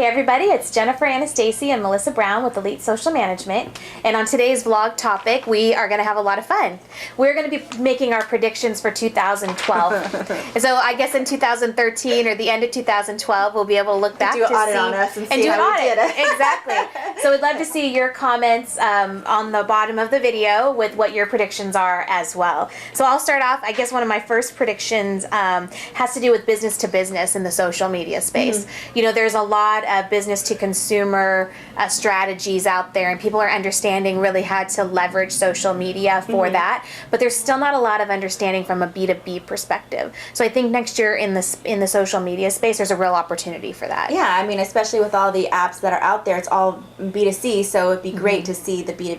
Hey everybody, it's Jennifer Anastasi and Melissa Brown with Elite Social Management. And on today's vlog topic, we are going to have a lot of fun. We're going to be making our predictions for 2012. So I guess in 2013 or the end of 2012, we'll be able to look back do an audit on us and see how we did it. Exactly. So we'd love to see your comments on the bottom of the video with what your predictions are as well. So I'll start off. I guess one of my first predictions has to do with business to business in the social media space. Mm-hmm. You know, there's a lot of business to consumer strategies out there, and people are understanding really how to leverage social media for that, but there's still not a lot of understanding from a B2B perspective. So I think next year in the social media space, there's a real opportunity for that. Yeah, I mean, especially with all the apps that are out there, it's all B2C, so it'd be great to see the B2B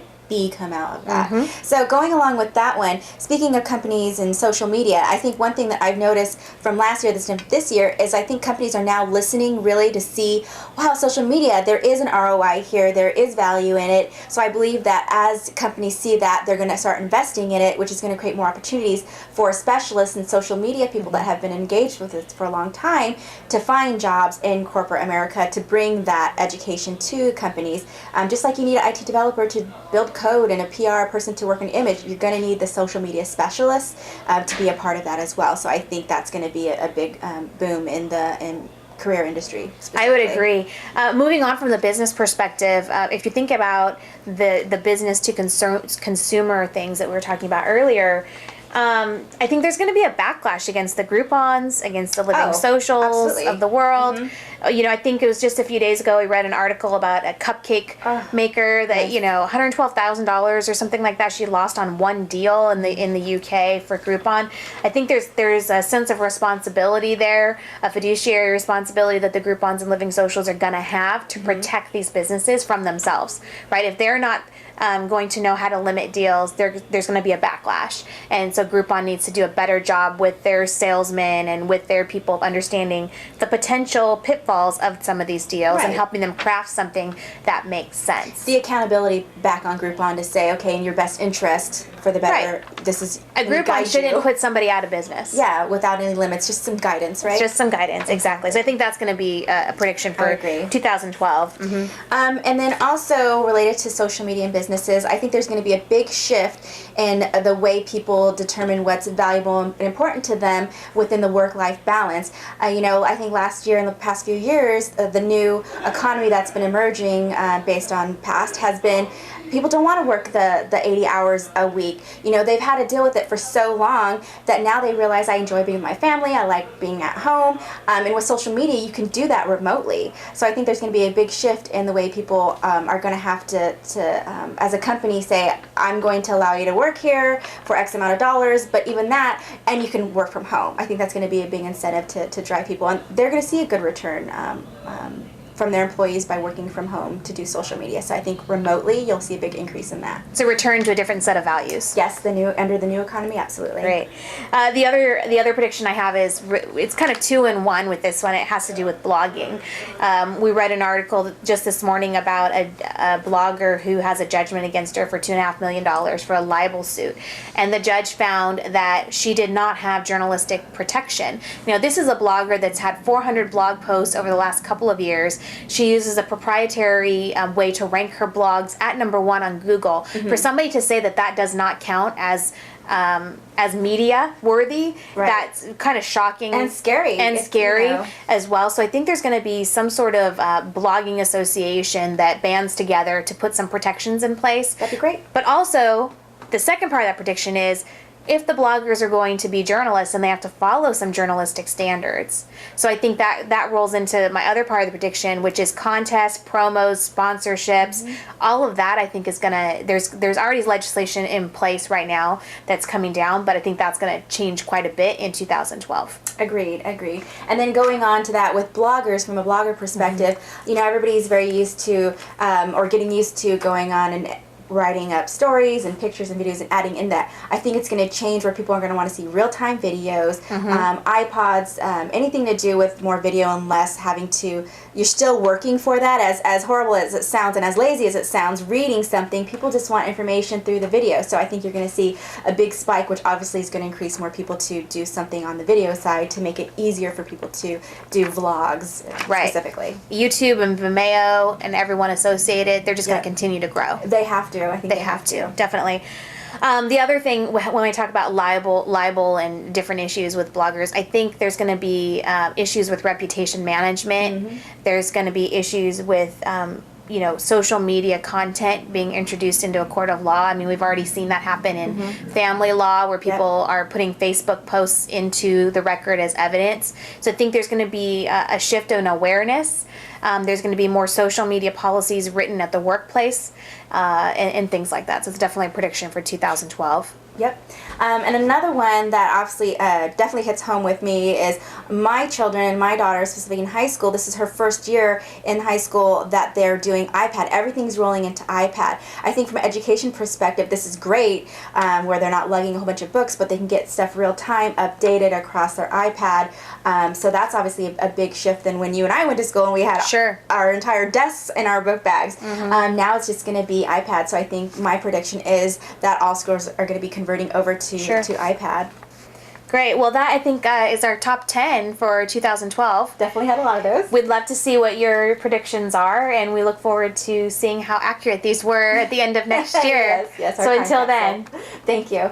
come out of that. So going along with that one, speaking of companies and social media, I think one thing that I've noticed from last year this year is I think companies are now listening really to see, wow, social media, there is an ROI here, there is value in it. So I believe that as companies see that, they're going to start investing in it, which is going to create more opportunities for specialists in social media, people that have been engaged with it for a long time, to find jobs in corporate America, to bring that education to companies. Just like you need an IT developer to build code and a PR person to work on image, you're going to need the social media specialist to be a part of that as well. So I think that's going to be a big boom in career industry. I would agree. Moving on from the business perspective, if you think about the business to consumer things that we were talking about earlier, I think there's going to be a backlash against the Groupons, against the Living Socials of the world. You know, I think it was just a few days ago we read an article about a cupcake maker that, you know, $112,000 or something like that she lost on one deal in the UK for Groupon. I think there's a sense of responsibility there, a fiduciary responsibility that the Groupons and Living Socials are going to have to protect these businesses from themselves, right? If they're not going to know how to limit deals, there's going to be a backlash. And so Groupon needs to do a better job with their salesmen and with their people of understanding the potential pitfalls of some of these deals and helping them craft something that makes sense. The accountability back on Groupon to say, okay, in your best interest, for the better, this is a Groupon shouldn't put somebody out of business. Yeah, without any limits, just some guidance, right? Just some guidance, exactly. So I think that's going to be a prediction for 2012. And then also related to social media and businesses, I think there's going to be a big shift in the way people determine what's valuable and important to them within the work-life balance. You know, I think last year, in the past few years, the new economy that's been emerging based on past has been people don't want to work the 80 hours a week. You know, they've had to deal with it for so long that now they realize I enjoy being with my family, I like being at home, and with social media you can do that remotely. So I think there's going to be a big shift in the way people are going to have to as a company, say, I'm going to allow you to work here for X amount of dollars, but even that, and you can work from home. I think that's going to be a big incentive to drive people, and they're going to see a good return from their employees by working from home to do social media. So I think remotely you'll see a big increase in that. So return to a different set of values. Yes, under the new economy, absolutely. Great. The other prediction I have is it's kind of 2 in 1 with this one. It has to do with blogging. We read an article just this morning about a blogger who has a judgment against her for $2.5 million for a libel suit, and the judge found that she did not have journalistic protection. You know, this is a blogger that's had 400 blog posts over the last couple of years. She uses a proprietary way to rank her blogs at number 1 on Google. For somebody to say that does not count as media worthy, that's kind of shocking and scary as well. So I think there's going to be some sort of blogging association that bands together to put some protections in place. That'd be great. But also, the second part of that prediction is, if the bloggers are going to be journalists, and they have to follow some journalistic standards. So I think that rolls into my other part of the prediction, which is contests, promos, sponsorships. All of that I think is gonna, there's already legislation in place right now that's coming down, but I think that's gonna change quite a bit in 2012. Agreed. And then going on to that with bloggers, from a blogger perspective, you know, everybody's very used to or getting used to going on and writing up stories and pictures and videos and adding in that. I think it's going to change where people are going to want to see real-time videos, iPods, anything to do with more video and less having to, you're still working for that, as horrible as it sounds and as lazy as it sounds, reading something, people just want information through the video. So I think you're going to see a big spike, which obviously is going to increase more people to do something on the video side to make it easier for people to do vlogs specifically. YouTube and Vimeo and everyone associated, they're just going to continue to grow. They have to. I think they have to. Definitely. The other thing, when we talk about libel and different issues with bloggers, I think there's going to be issues with reputation management. There's going to be issues with social media content being introduced into a court of law. I mean, we've already seen that happen in family law, where people are putting Facebook posts into the record as evidence. So I think there's going to be a shift in awareness. There's going to be more social media policies written at the workplace and things like that. So it's definitely a prediction for 2012. Yep. And another one that obviously definitely hits home with me is my children, my daughter specifically in high school. This is her first year in high school that they're doing iPad. Everything's rolling into iPad. I think from an education perspective, this is great, where they're not lugging a whole bunch of books, but they can get stuff real time, updated across their iPad. So that's obviously a big shift than when you and I went to school and we had our entire desks in our book bags. Now it's just going to be iPad. So I think my prediction is that all schools are going to be converting over to iPad. Great. Well, that I think is our top 10 for 2012. Definitely had a lot of those. We'd love to see what your predictions are, and we look forward to seeing how accurate these were at the end of next year. Yes, so until then, thank you.